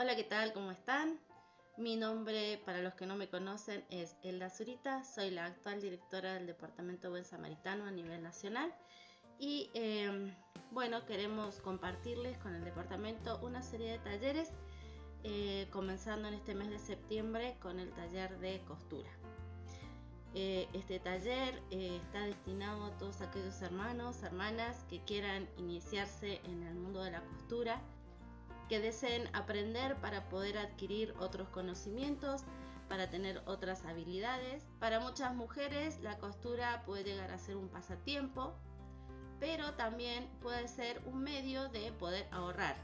Hola, ¿qué tal? ¿Cómo están? Mi nombre, para los que no me conocen, es Elda Zurita. Soy la actual directora del Departamento Buen Samaritano a nivel nacional. Y bueno, queremos compartirles con el departamento una serie de talleres, comenzando en este mes de septiembre con el taller de costura. Este taller está destinado a todos aquellos hermanos, hermanas que quieran iniciarse en el mundo de la costura, que deseen aprender para poder adquirir otros conocimientos, para tener otras habilidades. Para muchas mujeres la costura puede llegar a ser un pasatiempo, pero también puede ser un medio de poder ahorrar,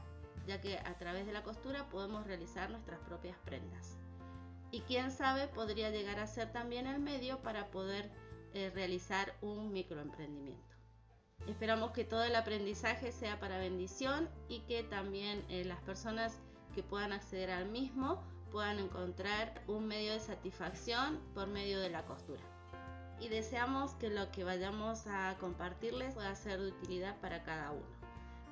ya que a través de la costura podemos realizar nuestras propias prendas. Y quién sabe, podría llegar a ser también el medio para poder realizar un microemprendimiento. Esperamos que todo el aprendizaje sea para bendición y que también las personas que puedan acceder al mismo puedan encontrar un medio de satisfacción por medio de la costura. Y deseamos que lo que vayamos a compartirles pueda ser de utilidad para cada uno.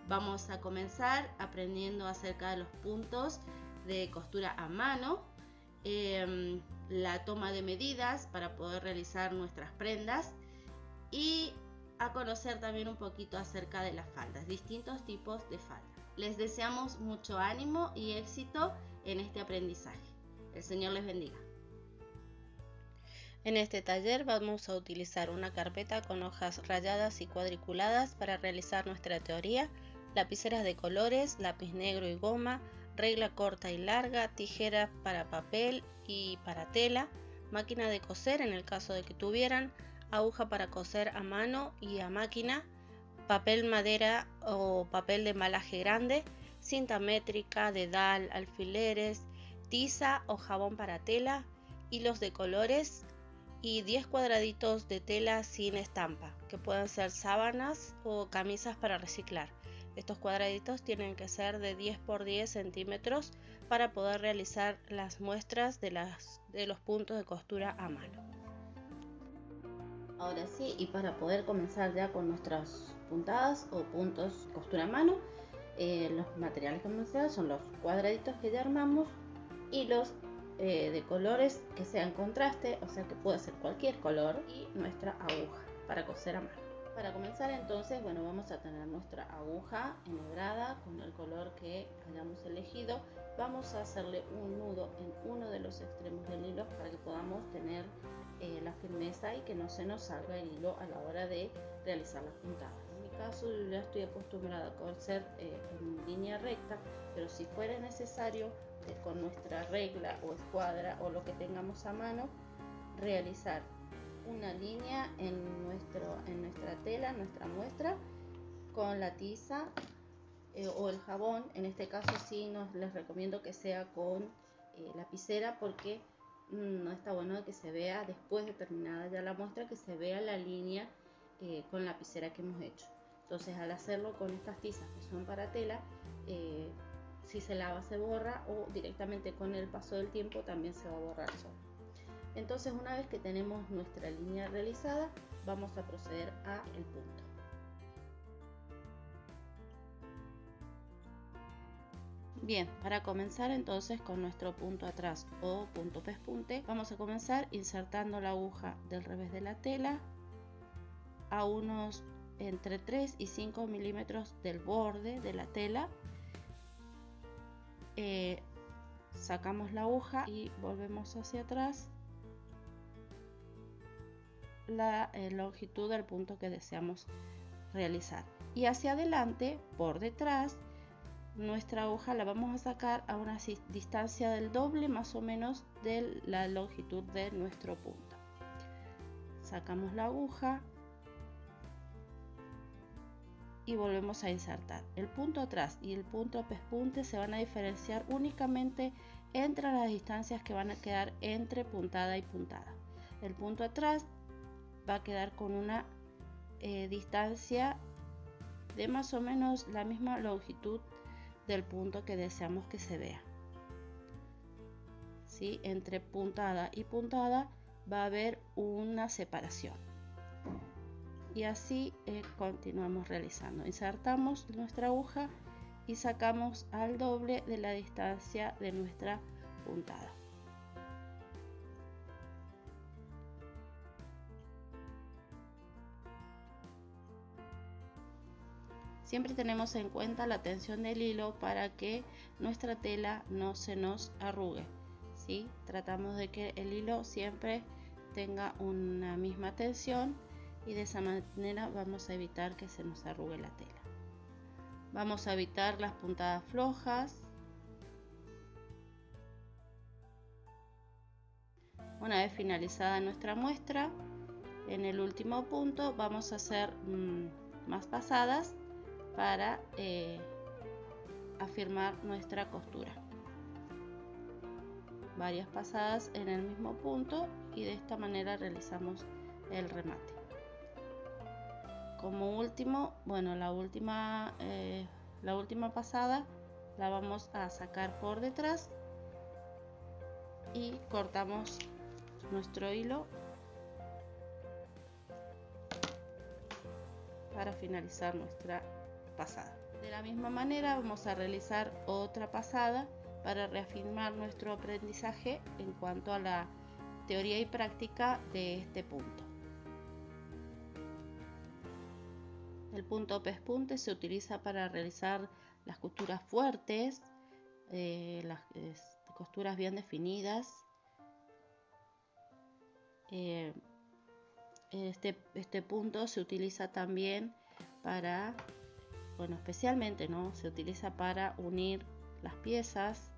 Vamos a comenzar aprendiendo acerca de los puntos de costura a mano, la toma de medidas para poder realizar nuestras prendas y a conocer también un poquito acerca de las faldas, distintos tipos de faldas. Les deseamos mucho ánimo y éxito en este aprendizaje. El Señor les bendiga. En este taller vamos a utilizar una carpeta con hojas rayadas y cuadriculadas para realizar nuestra teoría, lapiceras de colores, lápiz negro y goma, regla corta y larga, tijeras para papel y para tela, máquina de coser en el caso de que tuvieran, aguja para coser a mano y a máquina, papel madera o papel de embalaje grande, cinta métrica, dedal, alfileres, tiza o jabón para tela, hilos de colores y 10 cuadraditos de tela sin estampa, que pueden ser sábanas o camisas para reciclar. Estos cuadraditos tienen que ser de 10 por 10 centímetros para poder realizar las muestras de los puntos de costura a mano. Ahora sí, y para poder comenzar ya con nuestras puntadas o puntos de costura a mano, los materiales que vamos a usar son los cuadraditos que ya armamos, hilos de colores que sean contraste, o sea que puede ser cualquier color, y nuestra aguja para coser a mano. Para comenzar entonces, bueno, vamos a tener nuestra aguja enhebrada con el color que hayamos elegido. Vamos a hacerle un nudo en uno de los extremos del hilo para que podamos tener la firmeza y que no se nos salga el hilo a la hora de realizar las puntadas. En mi caso yo ya estoy acostumbrada a coser en línea recta, pero si fuera necesario con nuestra regla o escuadra o lo que tengamos a mano, realizar una línea en nuestra tela, nuestra muestra, con la tiza o el jabón. En este caso sí les recomiendo que sea con lapicera, porque no está bueno que se vea después de terminada ya la muestra, que se vea la línea con lapicera que hemos hecho. Entonces al hacerlo con estas tizas que son para tela, si se lava se borra, o directamente con el paso del tiempo también se va a borrar solo. Entonces una vez que tenemos nuestra línea realizada, vamos a proceder a el punto. Bien, para comenzar entonces con nuestro punto atrás o punto pespunte, vamos a comenzar insertando la aguja del revés de la tela a unos entre 3 y 5 milímetros del borde de la tela. Sacamos la aguja y volvemos hacia atrás la longitud del punto que deseamos realizar, y hacia adelante por detrás nuestra aguja la vamos a sacar a una distancia del doble más o menos de la longitud de nuestro punto. Sacamos la aguja y volvemos a insertar. El punto atrás y el punto pespunte se van a diferenciar únicamente entre las distancias que van a quedar entre puntada y puntada. El punto atrás va a quedar con una distancia de más o menos la misma longitud del punto que deseamos que se vea. ¿Sí? Entre puntada y puntada va a haber una separación. Y así continuamos realizando. Insertamos nuestra aguja y sacamos al doble de la distancia de nuestra puntada. Siempre tenemos en cuenta la tensión del hilo para que nuestra tela no se nos arrugue, ¿sí? Tratamos de que el hilo siempre tenga una misma tensión y de esa manera vamos a evitar que se nos arrugue la tela. Vamos a evitar las puntadas flojas. Una vez finalizada nuestra muestra, en el último punto vamos a hacer más pasadas para afirmar nuestra costura. Varias pasadas en el mismo punto y de esta manera realizamos el remate. Como último, bueno, la última pasada la vamos a sacar por detrás y cortamos nuestro hilo para finalizar nuestra pasada. De la misma manera vamos a realizar otra pasada para reafirmar nuestro aprendizaje en cuanto a la teoría y práctica de este punto. El punto pespunte se utiliza para realizar las costuras fuertes, las costuras bien definidas. Este punto se utiliza también para, bueno, especialmente, ¿no? Se utiliza para unir las piezas.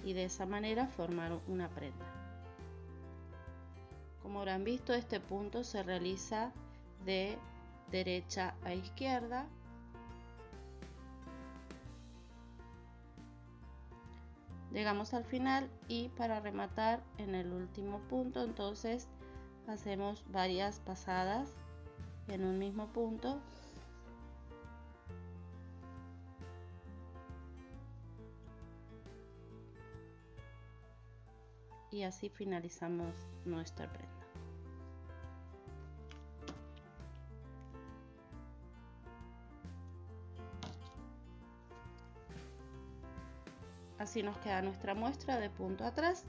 Y de esa manera formar una prenda. Como habrán visto, este punto se realiza de derecha a izquierda. Llegamos al final y para rematar en el último punto, entonces hacemos varias pasadas en un mismo punto. Y así finalizamos nuestra prenda. Así nos queda nuestra muestra de punto atrás.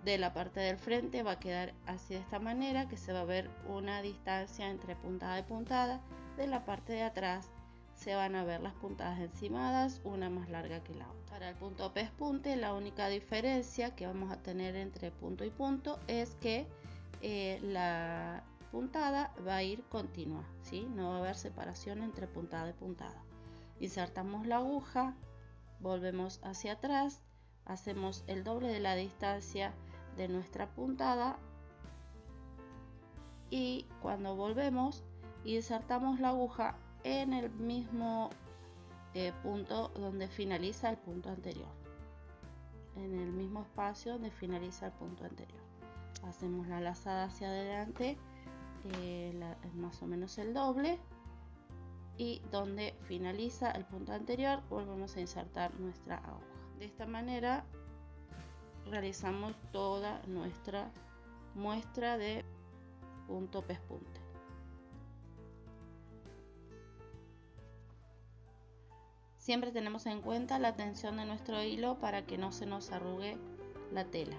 De la parte del frente va a quedar así, de esta manera, que se va a ver una distancia entre puntada y puntada. De la parte de atrás se van a ver las puntadas encimadas, una más larga que la otra. Para el punto pespunte, la única diferencia que vamos a tener entre punto y punto es que la puntada va a ir continua, ¿sí? No va a haber separación entre puntada y puntada. Insertamos la aguja, volvemos hacia atrás, hacemos el doble de la distancia de nuestra puntada y cuando volvemos insertamos la aguja en el mismo punto donde finaliza el punto anterior, en el mismo espacio donde finaliza el punto anterior. Hacemos la lazada hacia adelante, más o menos el doble, y donde finaliza el punto anterior volvemos a insertar nuestra aguja. De esta manera realizamos toda nuestra muestra de punto pespunte. Siempre tenemos en cuenta la tensión de nuestro hilo para que no se nos arrugue la tela.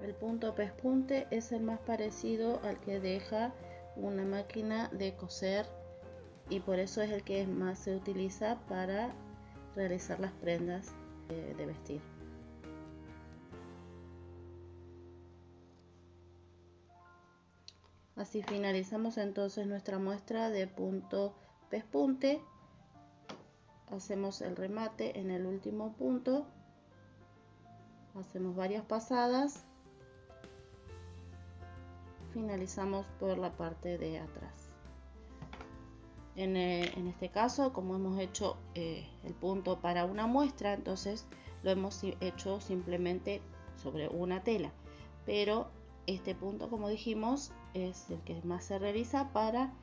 El punto pespunte es el más parecido al que deja una máquina de coser y por eso es el que más se utiliza para realizar las prendas de vestir. Así finalizamos entonces nuestra muestra de punto pespunte. Hacemos el remate en el último punto, hacemos varias pasadas finalizamos por la parte de atrás. En este caso, como hemos hecho el punto para una muestra, entonces lo hemos hecho simplemente sobre una tela, pero este punto, como dijimos, es el que más se realiza para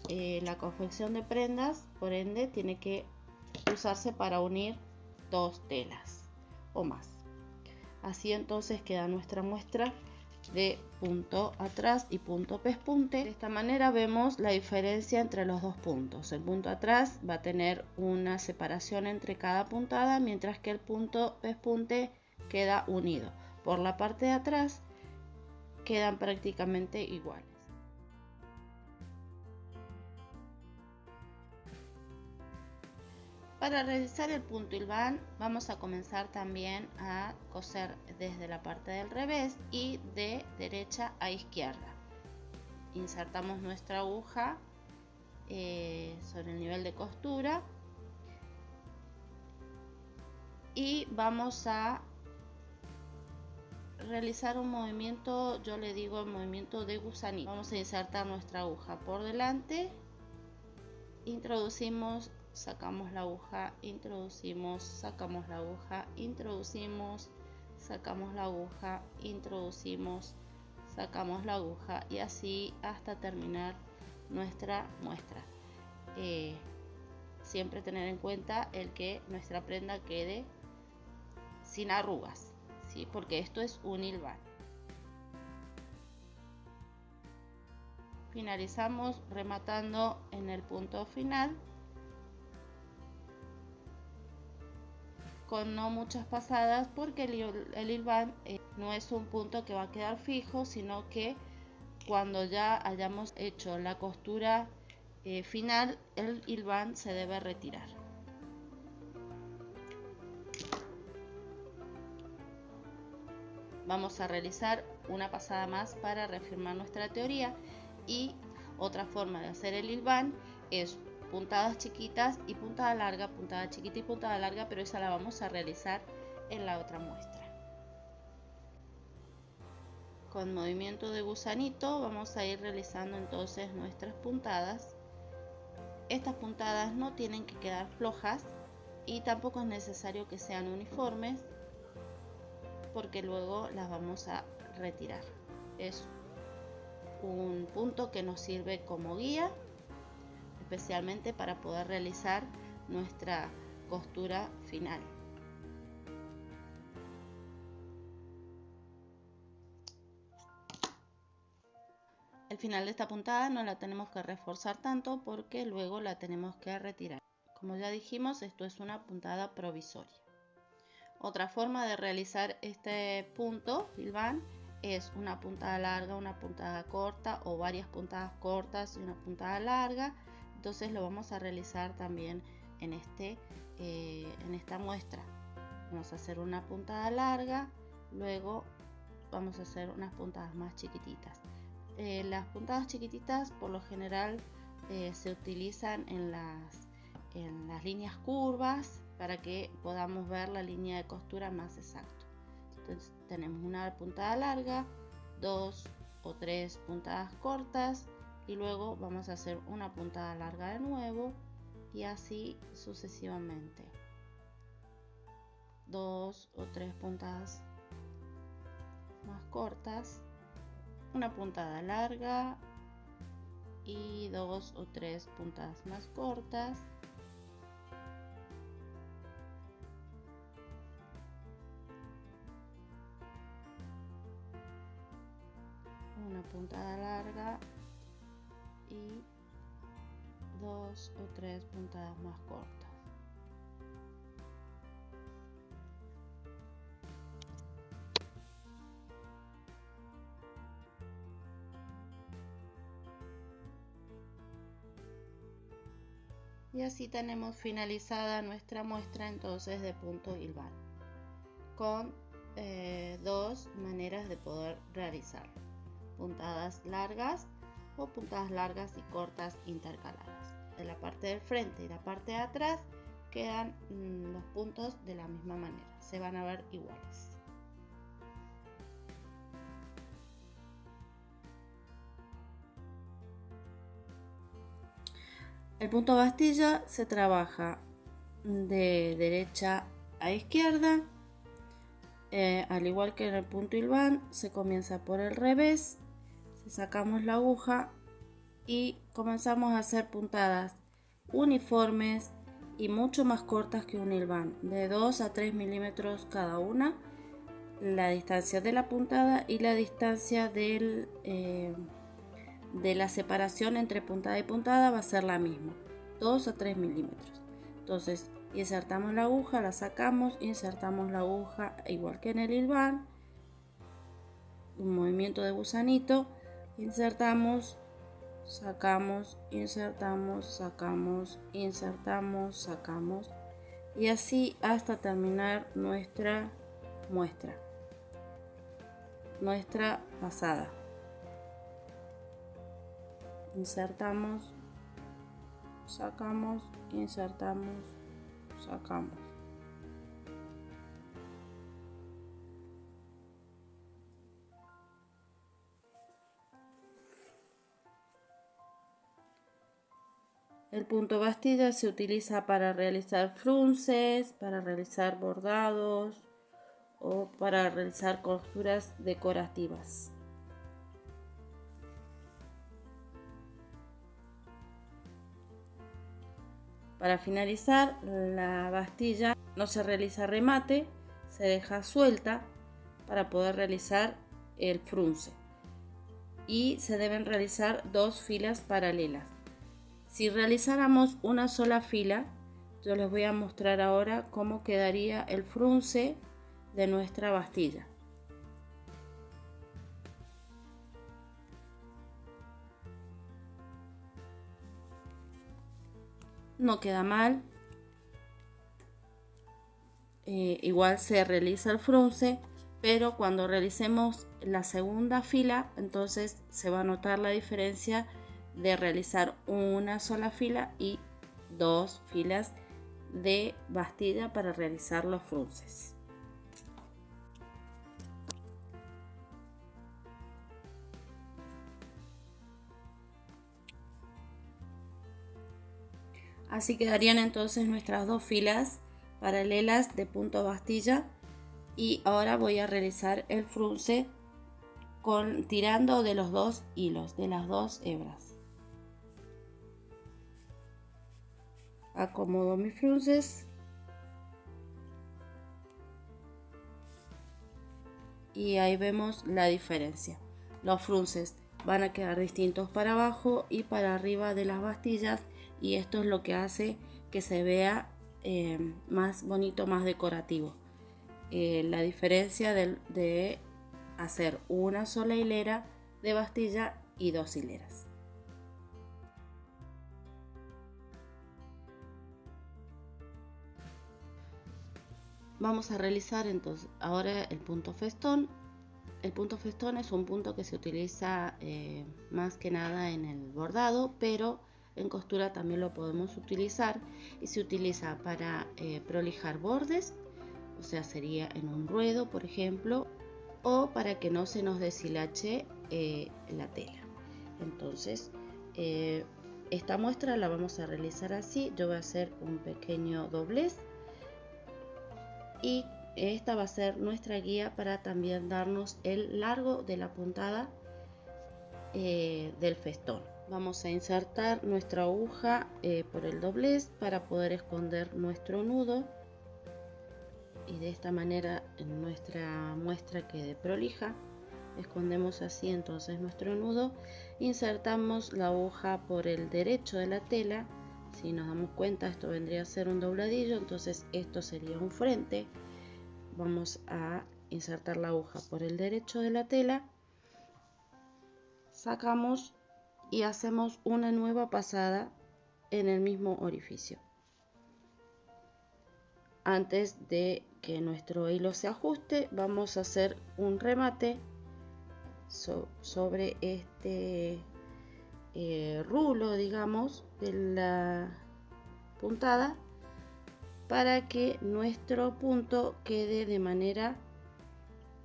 la confección de prendas, por ende tiene que usarse para unir dos telas o más. Así entonces queda nuestra muestra de punto atrás y punto pespunte. De esta manera vemos la diferencia entre los dos puntos. El punto atrás va a tener una separación entre cada puntada, mientras que el punto pespunte queda unido. Por la parte de atrás quedan prácticamente iguales. Para realizar el punto hilván vamos a comenzar también a coser desde la parte del revés y de derecha a izquierda. Insertamos nuestra aguja sobre el nivel de costura y vamos a realizar un movimiento, yo le digo el movimiento de gusanito. Vamos a insertar nuestra aguja por delante, introducimos, sacamos la aguja, introducimos, sacamos la aguja, introducimos, sacamos la aguja, introducimos, sacamos la aguja y así hasta terminar nuestra muestra. Siempre tener en cuenta el que nuestra prenda quede sin arrugas, ¿sí? Porque esto es un hilván. Finalizamos rematando en el punto final con no muchas pasadas, porque el hilván no es un punto que va a quedar fijo, sino que cuando ya hayamos hecho la costura final, el hilván se debe retirar. Vamos a realizar una pasada más para reafirmar nuestra teoría, y otra forma de hacer el hilván es puntadas chiquitas y puntada larga, puntada chiquita y puntada larga, pero esa la vamos a realizar en la otra muestra. Con movimiento de gusanito vamos a ir realizando entonces nuestras puntadas. Estas puntadas no tienen que quedar flojas y tampoco es necesario que sean uniformes, porque luego las vamos a retirar. Es un punto que nos sirve como guía, especialmente para poder realizar nuestra costura final. El final de esta puntada no la tenemos que reforzar tanto porque luego la tenemos que retirar. Como ya dijimos, esto es una puntada provisoria. Otra forma de realizar este punto hilván es una puntada larga, una puntada corta o varias puntadas cortas y una puntada larga. Entonces lo vamos a realizar también en esta muestra. Vamos a hacer una puntada larga, luego vamos a hacer unas puntadas más chiquititas. Las puntadas chiquititas por lo general se utilizan en las líneas curvas para que podamos ver la línea de costura más exacto. Entonces tenemos una puntada larga, 2 o 3 puntadas cortas y luego vamos a hacer una puntada larga de nuevo y así sucesivamente. 2 o 3 puntadas más cortas, una puntada larga y 2 o 3 puntadas más cortas. Una puntada larga y 2 o 3 puntadas más cortas. Y así tenemos finalizada nuestra muestra entonces de punto hilván, con dos maneras de poder realizarlo: puntadas largas o puntadas largas y cortas intercaladas. De la parte del frente y la parte de atrás quedan los puntos de la misma manera, se van a ver iguales. El punto bastilla se trabaja de derecha a izquierda, al igual que en el punto hilván. Se comienza por el revés, sacamos la aguja y comenzamos a hacer puntadas uniformes y mucho más cortas que un hilván, de 2 a 3 milímetros cada una. La distancia de la puntada y la distancia de la separación entre puntada y puntada va a ser la misma, 2 a 3 milímetros. Entonces insertamos la aguja, la sacamos, insertamos la aguja igual que en el hilván, un movimiento de gusanito, insertamos, sacamos, insertamos, sacamos, insertamos, sacamos, y así hasta terminar nuestra muestra, nuestra pasada. Insertamos, sacamos, insertamos, sacamos. El punto bastilla se utiliza para realizar frunces, para realizar bordados o para realizar costuras decorativas. Para finalizar la bastilla no se realiza remate, se deja suelta para poder realizar el frunce, y se deben realizar 2 filas paralelas. Si realizáramos una sola fila, yo les voy a mostrar ahora cómo quedaría el frunce de nuestra bastilla. No queda mal, igual se realiza el frunce, pero cuando realicemos la segunda fila, entonces se va a notar la diferencia de realizar una sola fila y 2 filas de bastilla para realizar los frunces. Así quedarían entonces nuestras 2 filas paralelas de punto bastilla, y ahora voy a realizar el frunce tirando de los 2 hilos, de las 2 hebras. Acomodo mis frunces y ahí vemos la diferencia. Los frunces van a quedar distintos para abajo y para arriba de las bastillas, y esto es lo que hace que se vea más bonito, más decorativo. La diferencia de hacer una sola hilera de bastilla y 2 hileras. Vamos a realizar entonces ahora el punto festón. El punto festón es un punto que se utiliza más que nada en el bordado, pero en costura también lo podemos utilizar, y se utiliza para prolijar bordes, o sea, sería en un ruedo, por ejemplo, o para que no se nos deshilache la tela. Entonces, esta muestra la vamos a realizar así. Yo voy a hacer un pequeño doblez, y esta va a ser nuestra guía para también darnos el largo de la puntada del festón. Vamos a insertar nuestra aguja por el doblez para poder esconder nuestro nudo, y de esta manera en nuestra muestra quede prolija. Escondemos así entonces nuestro nudo, insertamos la aguja por el derecho de la tela. Si nos damos cuenta, esto vendría a ser un dobladillo, entonces esto sería un frente. Vamos a insertar la aguja por el derecho de la tela, sacamos y hacemos una nueva pasada en el mismo orificio. Antes de que nuestro hilo se ajuste, vamos a hacer un remate sobre este rulo, digamos, de la puntada, para que nuestro punto quede de manera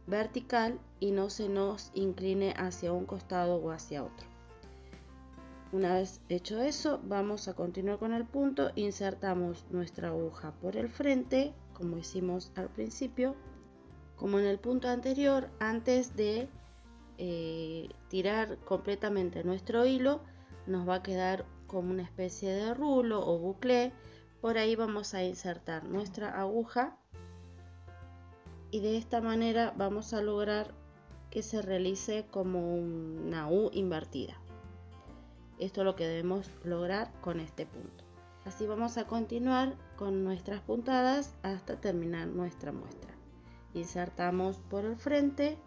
vertical y no se nos incline hacia un costado o hacia otro. Una vez hecho eso, vamos a continuar con el punto. Insertamos nuestra aguja por el frente, como hicimos al principio. Como en el punto anterior, antes de tirar completamente nuestro hilo, nos va a quedar como una especie de rulo o buclé. Por ahí vamos a insertar nuestra aguja y de esta manera vamos a lograr que se realice como una U invertida. Esto es lo que debemos lograr con este punto. Así vamos a continuar con nuestras puntadas hasta terminar nuestra muestra. Insertamos por el frente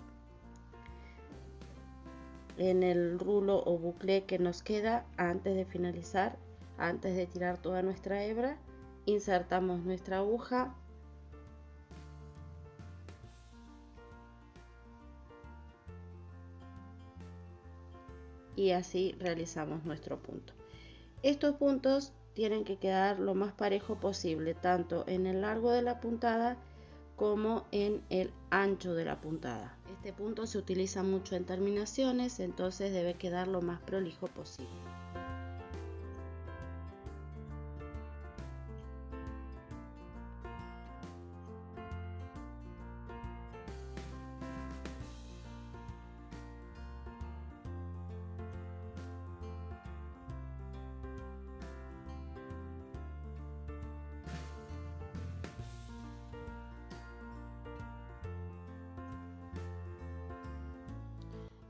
en el rulo o buclé que nos queda antes de finalizar, antes de tirar toda nuestra hebra. Insertamos nuestra aguja y así realizamos nuestro punto. Estos puntos tienen que quedar lo más parejo posible, tanto en el largo de la puntada como en el ancho de la puntada. Este punto se utiliza mucho en terminaciones, entonces debe quedar lo más prolijo posible.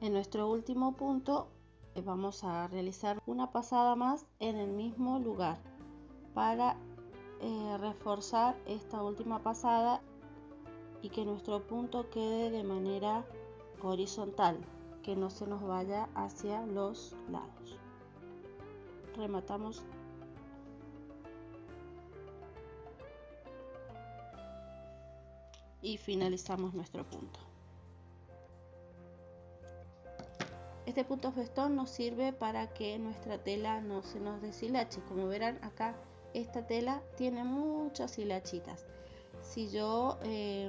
En nuestro último punto vamos a realizar una pasada más en el mismo lugar para reforzar esta última pasada y que nuestro punto quede de manera horizontal, que no se nos vaya hacia los lados. Rematamos y finalizamos nuestro punto. Este punto festón nos sirve para que nuestra tela no se nos deshilache. Como verán acá, esta tela tiene muchas hilachitas. Si yo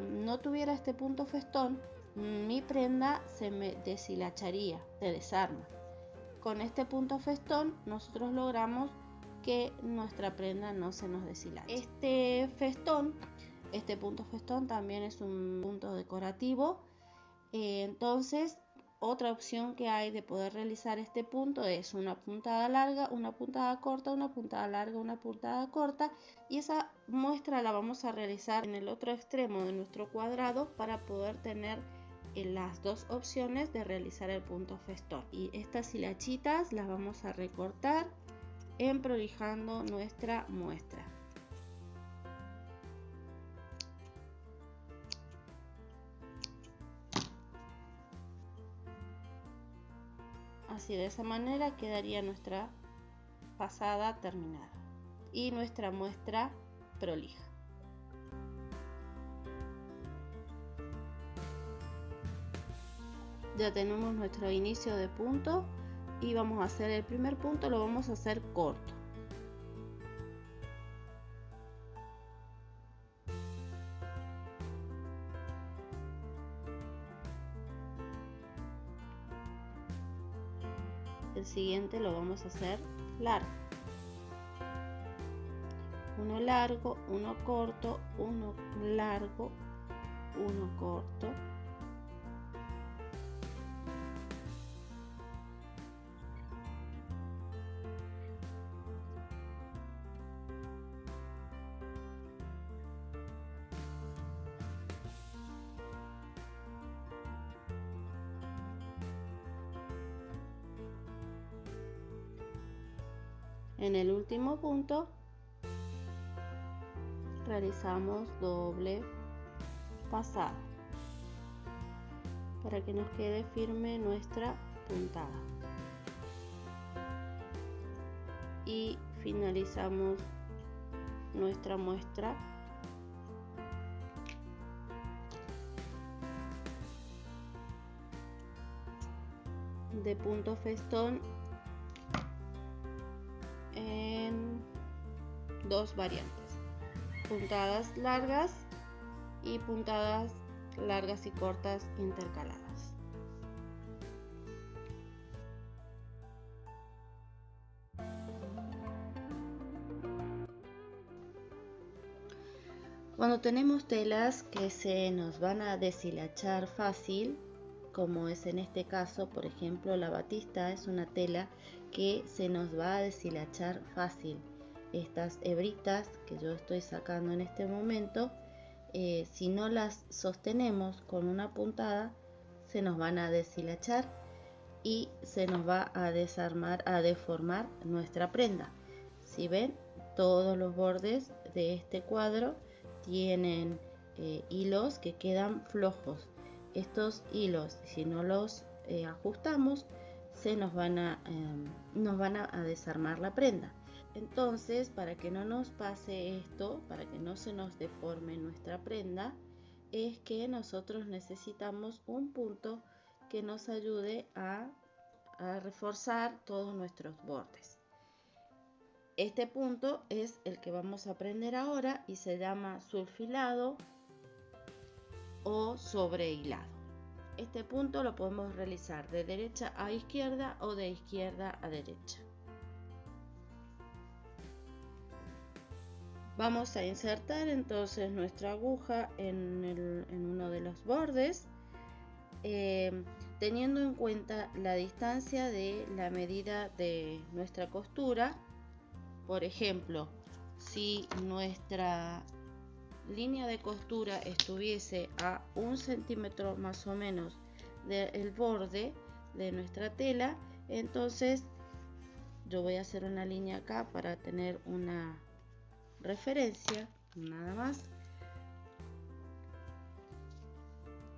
no tuviera este punto festón, mi prenda se me deshilacharía, se desarma. Con este punto festón nosotros logramos que nuestra prenda no se nos deshilache. Este punto festón también es un punto decorativo. Entonces, otra opción que hay de poder realizar este punto es una puntada larga, una puntada corta, una puntada larga, una puntada corta, y esa muestra la vamos a realizar en el otro extremo de nuestro cuadrado para poder tener las dos opciones de realizar el punto festón. Y estas hilachitas las vamos a recortar emprolijando nuestra muestra. Así, de esa manera quedaría nuestra pasada terminada y nuestra muestra prolija. Ya tenemos nuestro inicio de punto y vamos a hacer el primer punto, lo vamos a hacer corto. El siguiente lo vamos a hacer largo. Uno largo, uno corto, uno largo, uno corto. En el último punto realizamos doble pasada para que nos quede firme nuestra puntada y finalizamos nuestra muestra de punto festón en dos variantes: puntadas largas y puntadas largas y cortas intercaladas. Cuando tenemos telas que se nos van a deshilachar fácil, como es en este caso, por ejemplo, la batista es una tela que se nos va a deshilachar fácil. Estas hebritas que yo estoy sacando en este momento, si no las sostenemos con una puntada, se nos van a deshilachar y se nos va a desarmar, a deformar nuestra prenda. Si ven, todos los bordes de este cuadro tienen hilos que quedan flojos. Estos hilos, si no los ajustamos, nos van a desarmar la prenda. Entonces, para que no nos pase esto, para que no se nos deforme nuestra prenda, es que nosotros necesitamos un punto que nos ayude a reforzar todos nuestros bordes. Este punto es el que vamos a aprender ahora y se llama sulfilado o sobrehilado. Este punto lo podemos realizar de derecha a izquierda o de izquierda a derecha. Vamos a insertar entonces nuestra aguja en uno de los bordes, teniendo en cuenta la distancia de la medida de nuestra costura. Por ejemplo, si nuestra línea de costura estuviese a 1 centímetro más o menos del borde de nuestra tela, entonces yo voy a hacer una línea acá para tener una referencia, nada más.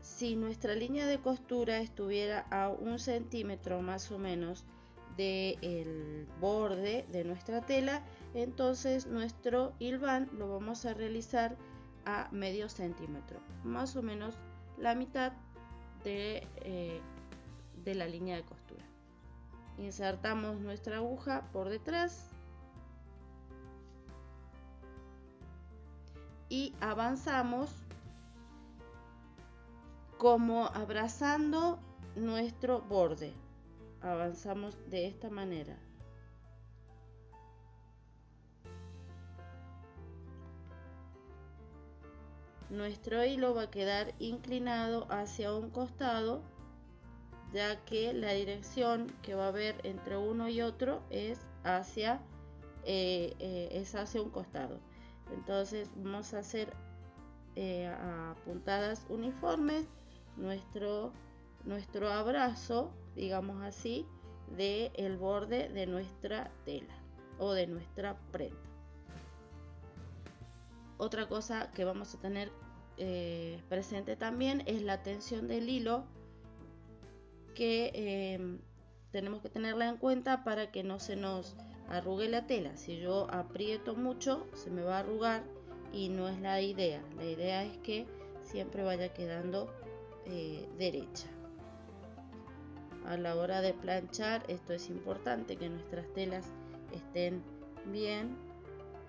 Si nuestra línea de costura estuviera a 1 centímetro más o menos del borde de nuestra tela, entonces nuestro hilván lo vamos a realizar a medio centímetro, más o menos la mitad de la línea de costura. Insertamos nuestra aguja por detrás y avanzamos como abrazando nuestro borde. Avanzamos de esta manera. Nuestro hilo va a quedar inclinado hacia un costado, ya que la dirección que va a haber entre uno y otro es hacia un costado. Entonces vamos a hacer a puntadas uniformes nuestro abrazo, digamos así, del borde de nuestra tela o de nuestra prenda. Otra cosa que vamos a tener presente también es la tensión del hilo, que tenemos que tenerla en cuenta para que no se nos arrugue la tela. Si yo aprieto mucho, se me va a arrugar y no es la idea. La idea es que siempre vaya quedando derecha. A la hora de planchar, esto es importante, que nuestras telas estén bien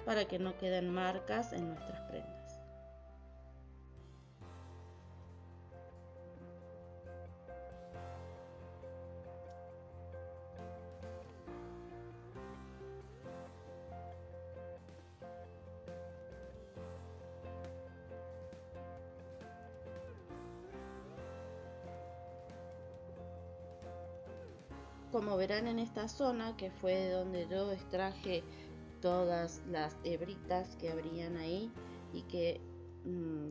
para que no queden marcas en nuestras prendas. Como verán en esta zona, que fue de donde yo extraje todas las hebritas que habrían ahí y que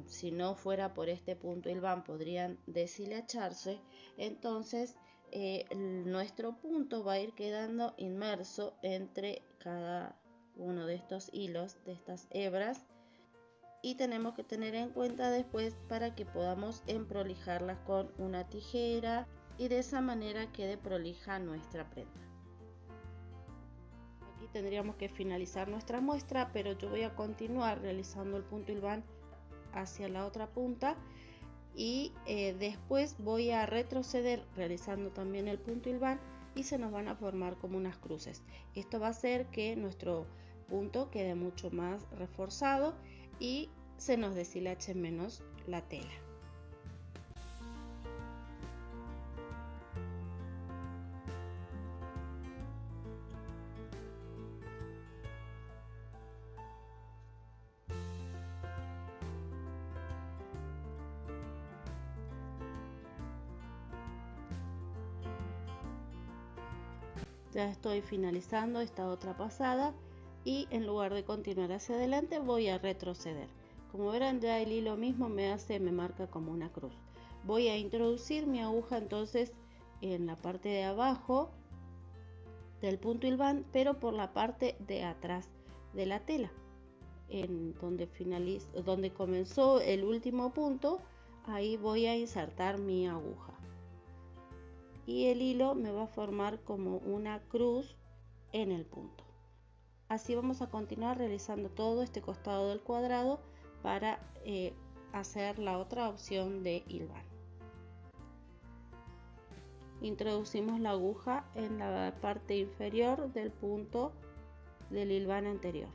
si no fuera por este punto hilván podrían deshilacharse, entonces nuestro punto va a ir quedando inmerso entre cada uno de estos hilos, de estas hebras, y tenemos que tener en cuenta después para que podamos emprolijarlas con una tijera y de esa manera quede prolija nuestra prenda. Aquí tendríamos que finalizar nuestra muestra, pero yo voy a continuar realizando el punto hilván hacia la otra punta y después voy a retroceder realizando también el punto hilván y se nos van a formar como unas cruces. Esto va a hacer que nuestro punto quede mucho más reforzado y se nos deshilache menos la tela. Ya estoy finalizando esta otra pasada y en lugar de continuar hacia adelante voy a retroceder. Como verán, ya el hilo mismo me marca como una cruz. Voy a introducir mi aguja entonces en la parte de abajo del punto hilván, pero por la parte de atrás de la tela, en donde comenzó el último punto. Ahí voy a insertar mi aguja y el hilo me va a formar como una cruz en el punto. Así vamos a continuar realizando todo este costado del cuadrado para hacer la otra opción de hilván. Introducimos la aguja en la parte inferior del punto del hilván anterior.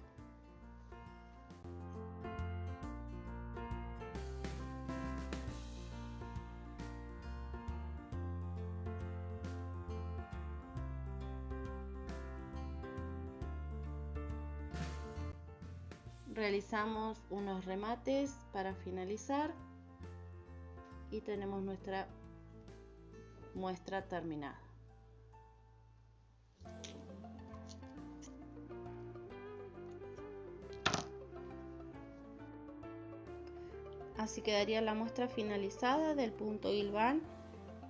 Realizamos unos remates para finalizar y tenemos nuestra muestra terminada. Así quedaría la muestra finalizada del punto hilván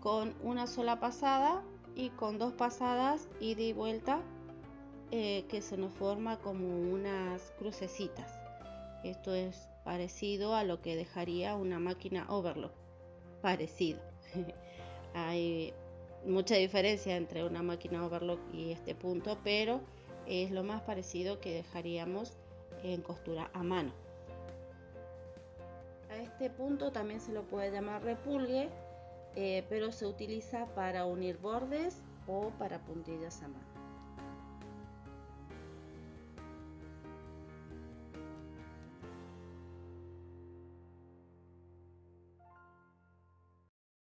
con una sola pasada y con dos pasadas ida y vuelta, que se nos forma como unas crucecitas. Esto es parecido a lo que dejaría una máquina overlock. Parecido. Hay mucha diferencia entre una máquina overlock y este punto, pero es lo más parecido que dejaríamos en costura a mano. A este punto también se lo puede llamar repulgue, pero se utiliza para unir bordes o para puntillas a mano.